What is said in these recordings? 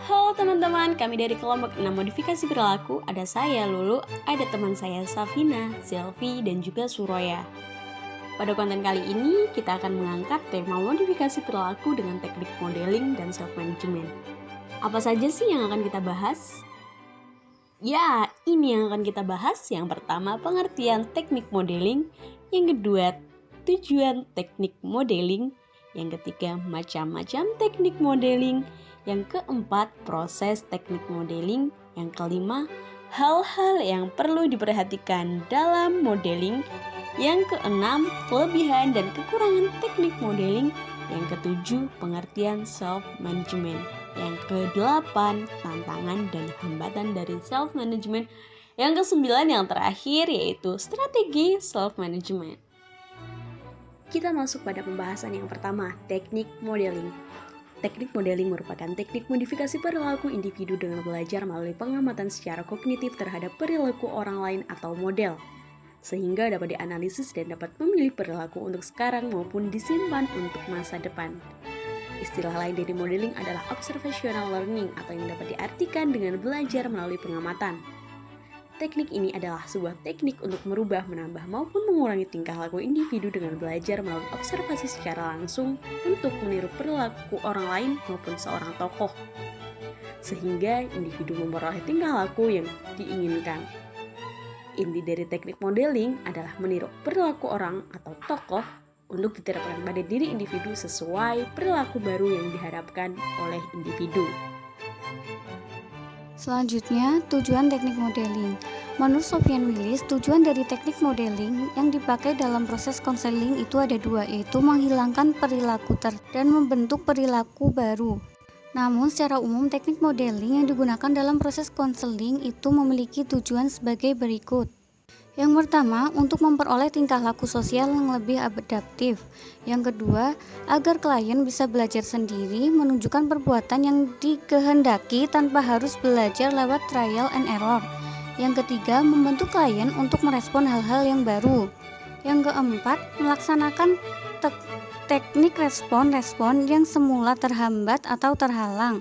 Halo teman-teman, kami dari kelompok 6 modifikasi perilaku. Ada saya Lulu, ada teman saya Safina, Selvi, dan juga Suroya. Pada konten kali ini, kita akan mengangkat tema modifikasi perilaku dengan teknik modeling dan self-management. Apa saja sih yang akan kita bahas? Ya, ini yang akan kita bahas. Yang pertama, pengertian teknik modeling. Yang kedua, tujuan teknik modeling. Yang ketiga, macam-macam teknik modeling. Yang keempat, proses teknik modeling. Yang kelima, hal-hal yang perlu diperhatikan dalam modeling. Yang keenam, kelebihan dan kekurangan teknik modeling. Yang ketujuh, pengertian self-management. Yang kedelapan, tantangan dan hambatan dari self-management. Yang kesembilan, yang terakhir, yaitu strategi self-management. Kita masuk pada pembahasan yang pertama, teknik modeling. Teknik modeling merupakan teknik modifikasi perilaku individu dengan belajar melalui pengamatan secara kognitif terhadap perilaku orang lain atau model, sehingga dapat dianalisis dan dapat memilih perilaku untuk sekarang maupun disimpan untuk masa depan. Istilah lain dari modeling adalah observational learning atau yang dapat diartikan dengan belajar melalui pengamatan. Teknik ini adalah sebuah teknik untuk merubah, menambah, maupun mengurangi tingkah laku individu dengan belajar melalui observasi secara langsung untuk meniru perilaku orang lain maupun seorang tokoh, sehingga individu memperoleh tingkah laku yang diinginkan. Inti dari teknik modeling adalah meniru perilaku orang atau tokoh untuk diterapkan pada diri individu sesuai perilaku baru yang diharapkan oleh individu. Selanjutnya, tujuan teknik modeling. Menurut Sofian Willis, tujuan dari teknik modeling yang dipakai dalam proses konseling itu ada dua, yaitu menghilangkan perilaku dan membentuk perilaku baru. Namun, secara umum, teknik modeling yang digunakan dalam proses konseling itu memiliki tujuan sebagai berikut. Yang pertama, untuk memperoleh tingkah laku sosial yang lebih adaptif. Yang kedua, agar klien bisa belajar sendiri menunjukkan perbuatan yang dikehendaki tanpa harus belajar lewat trial and error. Yang ketiga, membantu klien untuk merespon hal-hal yang baru. Yang keempat, melaksanakan teknik respon yang semula terhambat atau terhalang.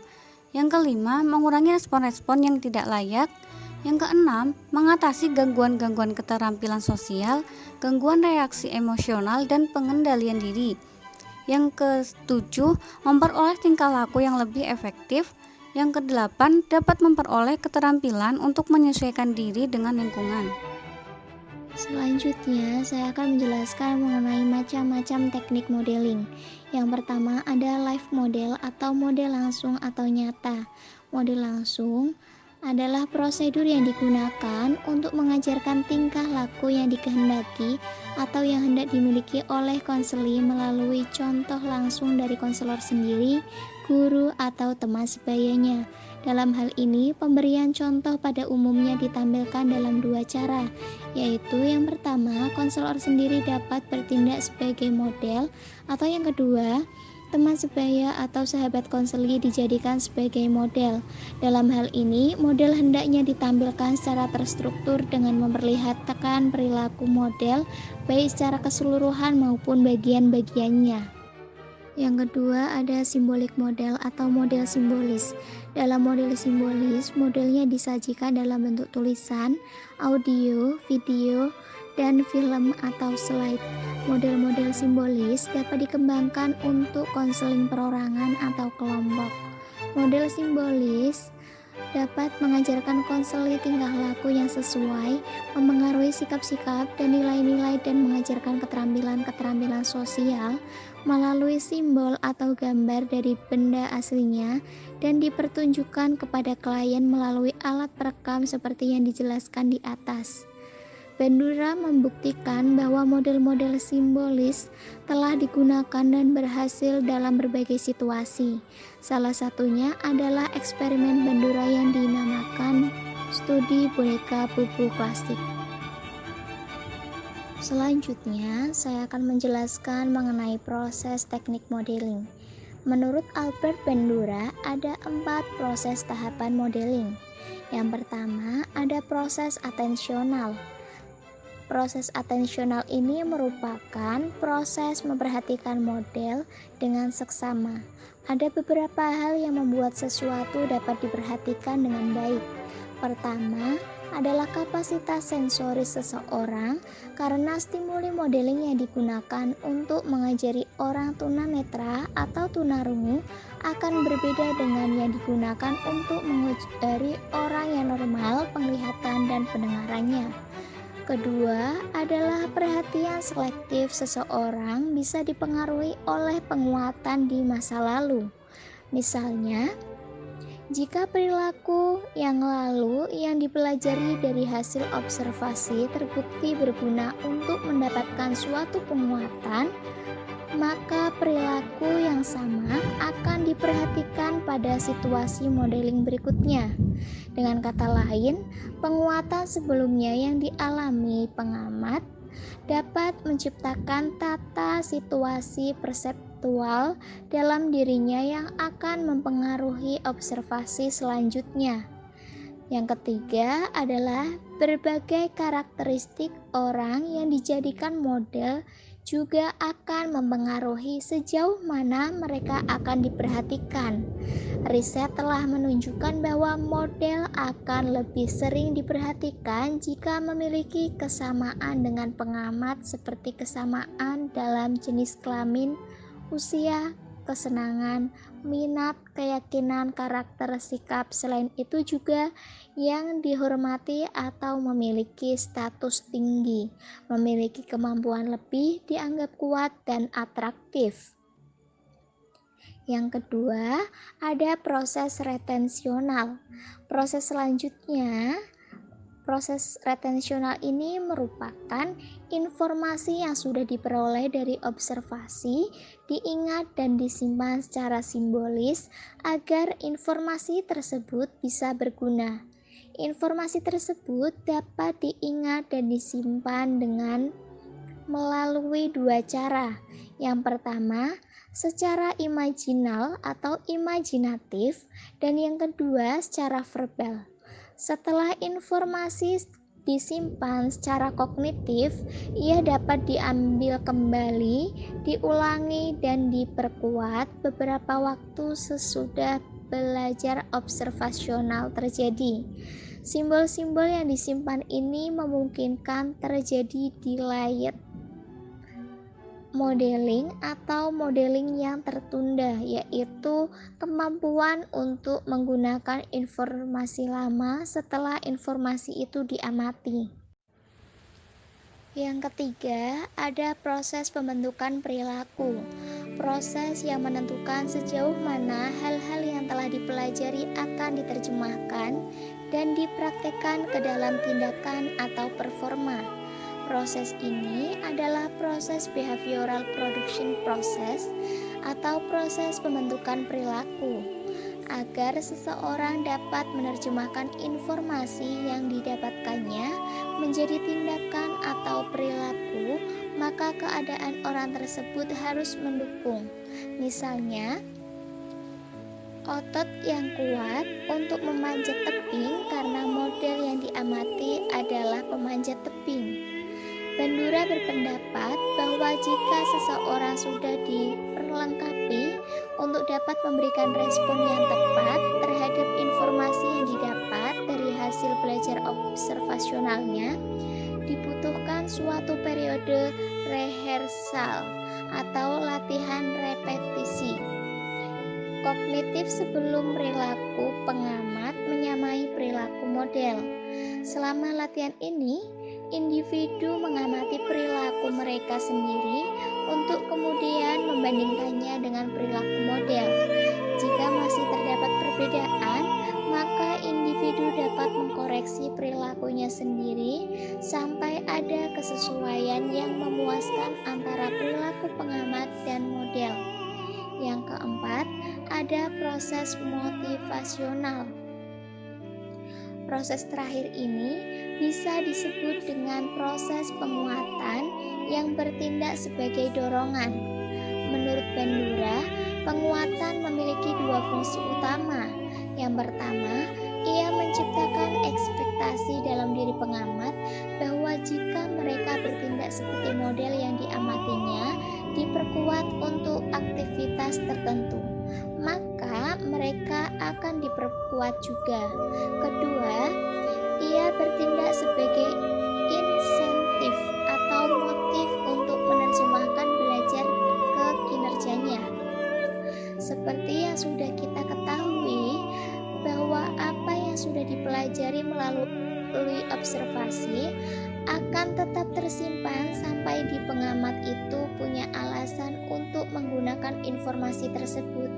Yang kelima, mengurangi respon-respon yang tidak layak. Yang keenam, mengatasi gangguan-gangguan keterampilan sosial, gangguan reaksi emosional, dan pengendalian diri. Yang ketujuh, memperoleh tingkah laku yang lebih efektif. Yang kedelapan, dapat memperoleh keterampilan untuk menyesuaikan diri dengan lingkungan. Selanjutnya, saya akan menjelaskan mengenai macam-macam teknik modeling. Yang pertama ada live model atau model langsung atau nyata. Model langsung adalah prosedur yang digunakan untuk mengajarkan tingkah laku yang dikehendaki atau yang hendak dimiliki oleh konseli melalui contoh langsung dari konselor sendiri, guru, atau teman sebayanya. Dalam hal ini, pemberian contoh pada umumnya ditampilkan dalam dua cara, yaitu yang pertama, konselor sendiri dapat bertindak sebagai model, atau yang kedua, teman sebaya atau sahabat konseli dijadikan sebagai model. Dalam hal ini, model hendaknya ditampilkan secara terstruktur dengan memperlihatkan perilaku model baik secara keseluruhan maupun bagian-bagiannya. Yang kedua ada simbolik model atau model simbolis. Dalam model simbolis, modelnya disajikan dalam bentuk tulisan, audio, video, dan film atau slide. Model-model simbolis dapat dikembangkan untuk konseling perorangan atau kelompok. Model simbolis dapat mengajarkan konseli tingkah laku yang sesuai, memengaruhi sikap-sikap dan nilai-nilai, dan mengajarkan keterampilan-keterampilan sosial melalui simbol atau gambar dari benda aslinya dan dipertunjukkan kepada klien melalui alat perekam seperti yang dijelaskan di atas. Bandura membuktikan bahwa model-model simbolis telah digunakan dan berhasil dalam berbagai situasi. Salah satunya adalah eksperimen Bandura yang dinamakan studi boneka bubu plastik. Selanjutnya, saya akan menjelaskan mengenai proses teknik modeling. Menurut Albert Bandura, ada 4 proses tahapan modeling. Yang pertama, ada proses atensional. Proses atensional ini merupakan proses memperhatikan model dengan seksama. Ada beberapa hal yang membuat sesuatu dapat diperhatikan dengan baik. Pertama, adalah kapasitas sensoris seseorang karena stimuli modeling yang digunakan untuk mengajari orang tunanetra atau tunarungu akan berbeda dengan yang digunakan untuk mengajari orang yang normal penglihatan dan pendengarannya. Kedua, adalah perhatian selektif seseorang bisa dipengaruhi oleh penguatan di masa lalu. Misalnya, jika perilaku yang lalu yang dipelajari dari hasil observasi terbukti berguna untuk mendapatkan suatu penguatan, maka perilaku yang sama akan diperhatikan pada situasi modeling berikutnya. Dengan kata lain, penguatan sebelumnya yang dialami pengamat dapat menciptakan tata situasi perseptual dalam dirinya yang akan mempengaruhi observasi selanjutnya. Yang ketiga adalah berbagai karakteristik orang yang dijadikan model juga akan mempengaruhi sejauh mana mereka akan diperhatikan. Riset telah menunjukkan bahwa model akan lebih sering diperhatikan jika memiliki kesamaan dengan pengamat seperti kesamaan dalam jenis kelamin, usia, kesenangan, minat, keyakinan, karakter, sikap. Selain itu juga yang dihormati atau memiliki status tinggi, memiliki kemampuan lebih, dianggap kuat dan atraktif. Yang kedua, ada proses retensional. Proses retensional ini merupakan informasi yang sudah diperoleh dari observasi, diingat dan disimpan secara simbolis agar informasi tersebut bisa berguna. Informasi tersebut dapat diingat dan disimpan dengan melalui dua cara. Yang pertama, secara imajinal atau imajinatif, dan yang kedua secara verbal. Setelah informasi disimpan secara kognitif, ia dapat diambil kembali, diulangi dan diperkuat beberapa waktu sesudah belajar observasional terjadi. Simbol-simbol yang disimpan ini memungkinkan terjadi delayed modeling atau modeling yang tertunda, yaitu kemampuan untuk menggunakan informasi lama setelah informasi itu diamati. Yang ketiga, ada proses pembentukan perilaku. Proses yang menentukan sejauh mana hal-hal yang telah dipelajari akan diterjemahkan dan dipraktekkan ke dalam tindakan atau performa. Proses ini adalah proses behavioral production process atau proses pembentukan perilaku. Agar seseorang dapat menerjemahkan informasi yang didapatkannya menjadi tindakan atau perilaku, maka keadaan orang tersebut harus mendukung. Misalnya, otot yang kuat untuk memanjat tebing karena model yang diamati adalah pemanjat tebing. Bandura berpendapat bahwa jika seseorang sudah diperlengkapi untuk dapat memberikan respon yang tepat terhadap informasi yang didapat dari hasil belajar observasionalnya, dibutuhkan suatu periode rehearsal atau latihan repetisi kognitif sebelum perilaku pengamat menyamai perilaku model. Selama latihan ini, individu mengamati perilaku mereka sendiri untuk kemudian membandingkannya dengan perilaku model. Jika masih terdapat perbedaan, maka individu dapat mengkoreksi perilakunya sendiri sampai ada kesesuaian yang memuaskan antara perilaku pengamat dan model. Yang keempat, ada proses motivasional. Proses terakhir ini bisa disebut dengan proses penguatan yang bertindak sebagai dorongan. Menurut Bandura, penguatan memiliki dua fungsi utama. Yang pertama, Ia menciptakan ekspektasi dalam diri pengamat bahwa jika mereka bertindak seperti model yang diamatinya, diperkuat untuk aktivitas tertentu, maka mereka akan diperkuat juga. Kedua, ia bertindak sebagai insentif atau motif untuk menerjemahkan belajar ke kinerjanya. Seperti yang sudah kita ketahui, bahwa apa yang sudah dipelajari melalui observasi akan tetap tersimpan sampai di pengamat itu punya alasan untuk menggunakan informasi tersebut.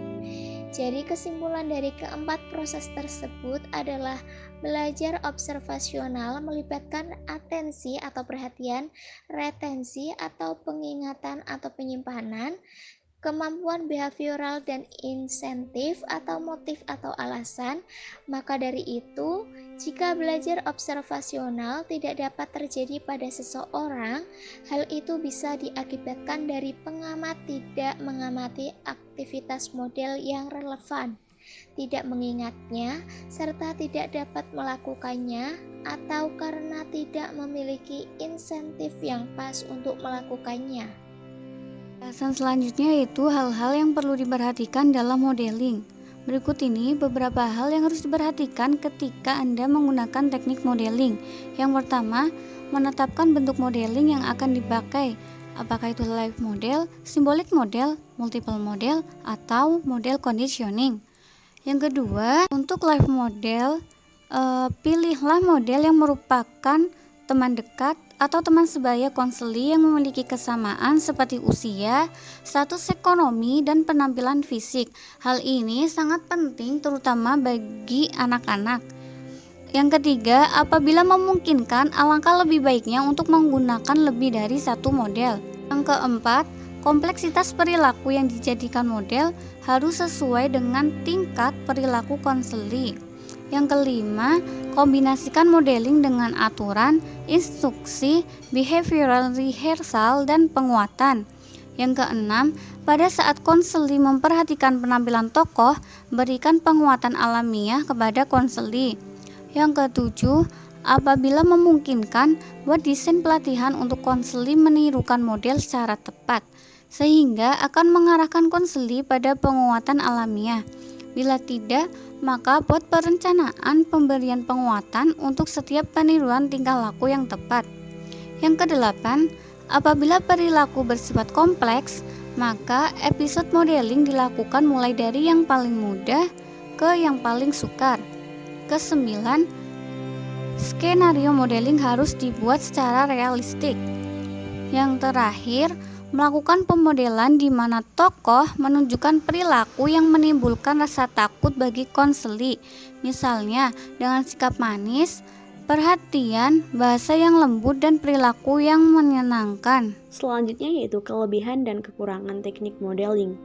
Jadi kesimpulan dari keempat proses tersebut adalah belajar observasional melibatkan atensi atau perhatian, retensi atau pengingatan atau penyimpanan, kemampuan behavioral dan insentif atau motif atau alasan. Maka dari itu, jika belajar observasional tidak dapat terjadi pada seseorang, hal itu bisa diakibatkan dari pengamat tidak mengamati aktivitas model yang relevan, tidak mengingatnya, serta tidak dapat melakukannya, atau karena tidak memiliki insentif yang pas untuk melakukannya. Bahasan selanjutnya yaitu hal-hal yang perlu diperhatikan dalam modeling. Berikut ini beberapa hal yang harus diperhatikan ketika Anda menggunakan teknik modeling. Yang pertama, menetapkan bentuk modeling yang akan dipakai. Apakah itu live model, symbolic model, multiple model, atau model conditioning. Yang kedua, untuk live model, pilihlah model yang merupakan teman dekat atau teman sebaya konseli yang memiliki kesamaan seperti usia, status ekonomi, dan penampilan fisik. Hal ini sangat penting terutama bagi anak-anak. Yang ketiga, apabila memungkinkan, alangkah lebih baiknya untuk menggunakan lebih dari satu model. Yang keempat, kompleksitas perilaku yang dijadikan model harus sesuai dengan tingkat perilaku konseli. Yang kelima, kombinasikan modeling dengan aturan, instruksi, behavioral rehearsal, dan penguatan. Yang keenam, pada saat konseli memperhatikan penampilan tokoh, berikan penguatan alamiah kepada konseli. Yang ketujuh, apabila memungkinkan, buat desain pelatihan untuk konseli menirukan model secara tepat, sehingga akan mengarahkan konseli pada penguatan alamiah. Bila tidak, maka buat perencanaan pemberian penguatan untuk setiap peniruan tingkah laku yang tepat. Yang kedelapan, apabila perilaku bersifat kompleks, maka episode modeling dilakukan mulai dari yang paling mudah ke yang paling sukar. Kesembilan, skenario modeling harus dibuat secara realistik. Yang terakhir, melakukan pemodelan di mana tokoh menunjukkan perilaku yang menimbulkan rasa takut bagi konseli, misalnya dengan sikap manis, perhatian, bahasa yang lembut, dan perilaku yang menyenangkan. Selanjutnya yaitu kelebihan dan kekurangan teknik modeling.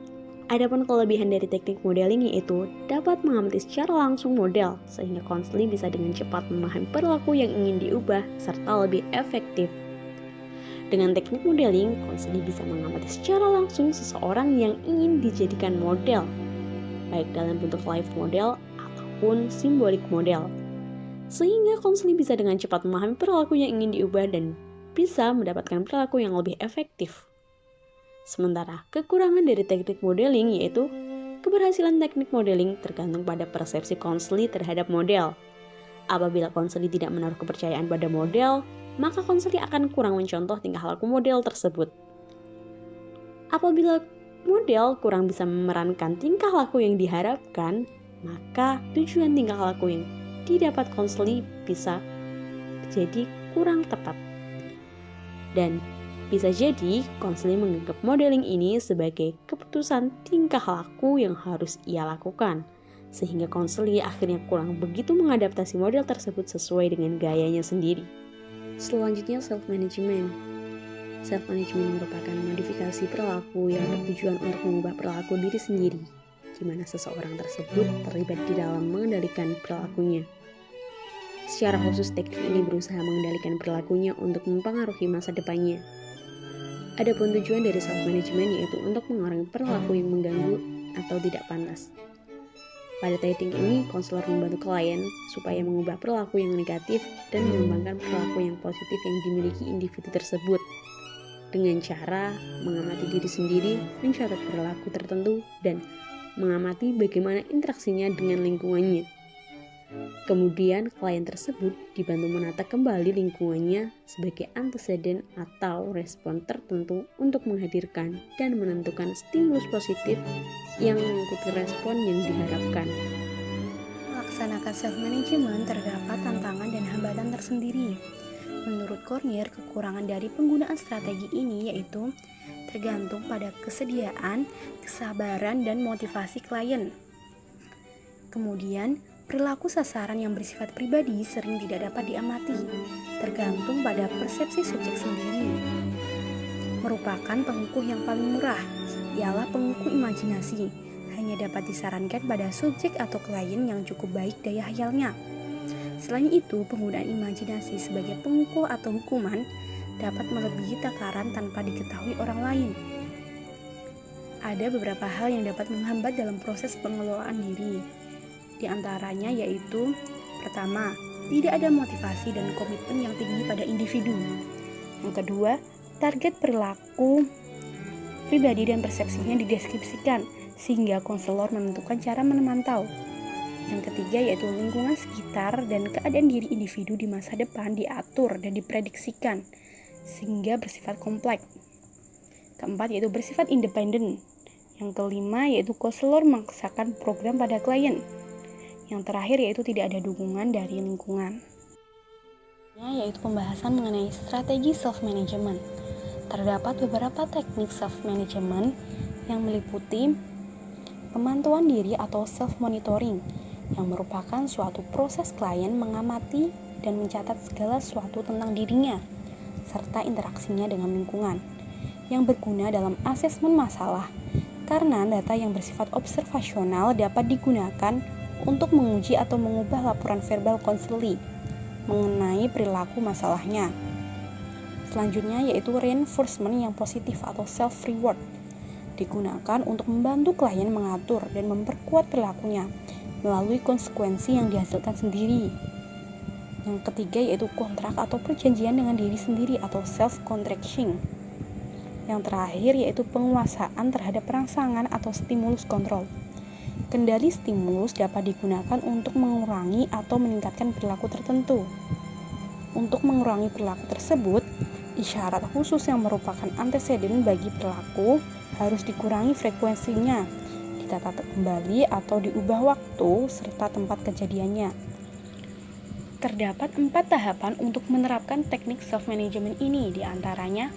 Adapun kelebihan dari teknik modeling yaitu dapat mengamati secara langsung model, sehingga konseli bisa dengan cepat memahami perilaku yang ingin diubah serta lebih efektif. Dengan teknik modeling, konseli bisa mengamati secara langsung seseorang yang ingin dijadikan model, baik dalam bentuk live model ataupun simbolik model. Sehingga konseli bisa dengan cepat memahami perilaku yang ingin diubah dan bisa mendapatkan perilaku yang lebih efektif. Sementara kekurangan dari teknik modeling yaitu keberhasilan teknik modeling tergantung pada persepsi konseli terhadap model. Apabila konseli tidak menaruh kepercayaan pada model, maka konseli akan kurang mencontoh tingkah laku model tersebut. Apabila model kurang bisa memerankan tingkah laku yang diharapkan, maka tujuan tingkah laku yang didapat konseli bisa jadi kurang tepat. Dan bisa jadi konseli menganggap modeling ini sebagai keputusan tingkah laku yang harus ia lakukan, sehingga konseli akhirnya kurang begitu mengadaptasi model tersebut sesuai dengan gayanya sendiri. Selanjutnya self-management. Self-management merupakan modifikasi perilaku yang bertujuan untuk mengubah perilaku diri sendiri, di mana seseorang tersebut terlibat di dalam mengendalikan perilakunya. Secara khusus, teknik ini berusaha mengendalikan perilakunya untuk mempengaruhi masa depannya. Adapun tujuan dari self-management yaitu untuk mengurangi perilaku yang mengganggu atau tidak pantas. Pada teknik ini, konselor membantu klien supaya mengubah perilaku yang negatif dan mengembangkan perilaku yang positif yang dimiliki individu tersebut. Dengan cara mengamati diri sendiri, mencatat perilaku tertentu, dan mengamati bagaimana interaksinya dengan lingkungannya. Kemudian, klien tersebut dibantu menata kembali lingkungannya sebagai anteseden atau respon tertentu untuk menghadirkan dan menentukan stimulus positif yang mengikuti respon yang diharapkan. Melaksanakan self-management terdapat tantangan dan hambatan tersendiri. Menurut Cornier, kekurangan dari penggunaan strategi ini yaitu tergantung pada kesediaan, kesabaran, dan motivasi klien. Kemudian, perilaku sasaran yang bersifat pribadi sering tidak dapat diamati, tergantung pada persepsi subjek sendiri. Merupakan pengukuh yang paling murah, ialah pengukuh imajinasi, hanya dapat disarankan pada subjek atau klien yang cukup baik daya hayalnya. Selain itu, penggunaan imajinasi sebagai pengukuh atau hukuman dapat melebihi takaran tanpa diketahui orang lain. Ada beberapa hal yang dapat menghambat dalam proses pengelolaan diri. Di antaranya yaitu, pertama, tidak ada motivasi dan komitmen yang tinggi pada individu. Yang kedua, target perilaku pribadi dan persepsinya dideskripsikan sehingga konselor menentukan cara memantau. Yang ketiga yaitu lingkungan sekitar dan keadaan diri individu di masa depan diatur dan diprediksikan sehingga bersifat kompleks. Keempat yaitu bersifat independen. Yang kelima yaitu konselor memaksakan program pada klien. Yang terakhir yaitu tidak ada dukungan dari lingkungan. Yaitu pembahasan mengenai strategi self-management. Terdapat beberapa teknik self-management yang meliputi pemantauan diri atau self-monitoring, yang merupakan suatu proses klien mengamati dan mencatat segala sesuatu tentang dirinya, serta interaksinya dengan lingkungan, yang berguna dalam asesmen masalah, karena data yang bersifat observasional dapat digunakan untuk menguji atau mengubah laporan verbal konseli mengenai perilaku masalahnya. Selanjutnya yaitu reinforcement yang positif atau self-reward, digunakan untuk membantu klien mengatur dan memperkuat perilakunya melalui konsekuensi yang dihasilkan sendiri. Yang ketiga yaitu kontrak atau perjanjian dengan diri sendiri atau self-contracting. Yang terakhir yaitu penguasaan terhadap rangsangan atau stimulus kontrol. Kendali stimulus dapat digunakan untuk mengurangi atau meningkatkan perilaku tertentu. Untuk mengurangi perilaku tersebut, isyarat khusus yang merupakan anteseden bagi perilaku harus dikurangi frekuensinya, ditata kembali atau diubah waktu serta tempat kejadiannya. Terdapat 4 tahapan untuk menerapkan teknik self-management ini, diantaranya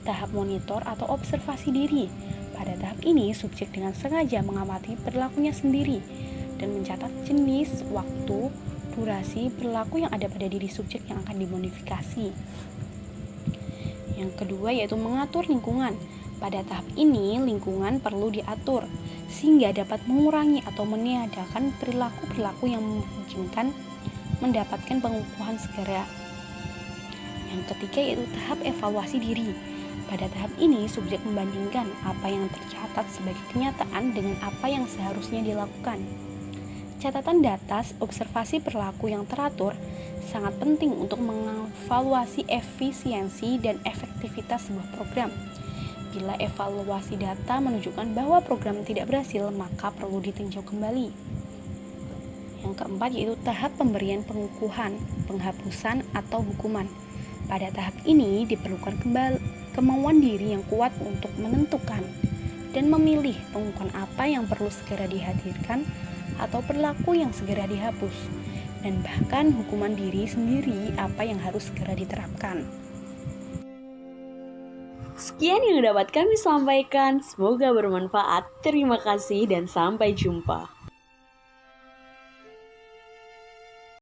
tahap monitor atau observasi diri. Pada tahap ini, subjek dengan sengaja mengamati perilakunya sendiri dan mencatat jenis, waktu, durasi, perilaku yang ada pada diri subjek yang akan dimodifikasi. Yang kedua yaitu mengatur lingkungan. Pada tahap ini, lingkungan perlu diatur sehingga dapat mengurangi atau meniadakan perilaku-perilaku yang memungkinkan mendapatkan pengukuhan segera. Yang ketiga yaitu tahap evaluasi diri. Pada tahap ini, subjek membandingkan apa yang tercatat sebagai kenyataan dengan apa yang seharusnya dilakukan. Catatan data observasi perilaku yang teratur sangat penting untuk mengevaluasi efisiensi dan efektivitas sebuah program. Bila evaluasi data menunjukkan bahwa program tidak berhasil, maka perlu ditinjau kembali. Yang keempat yaitu tahap pemberian pengukuhan, penghapusan, atau hukuman. Pada tahap ini diperlukan kemauan diri yang kuat untuk menentukan dan memilih pengukuhan apa yang perlu segera dihadirkan atau perilaku yang segera dihapus, dan bahkan hukuman diri sendiri apa yang harus segera diterapkan. Sekian yang dapat kami sampaikan, semoga bermanfaat. Terima kasih dan sampai jumpa.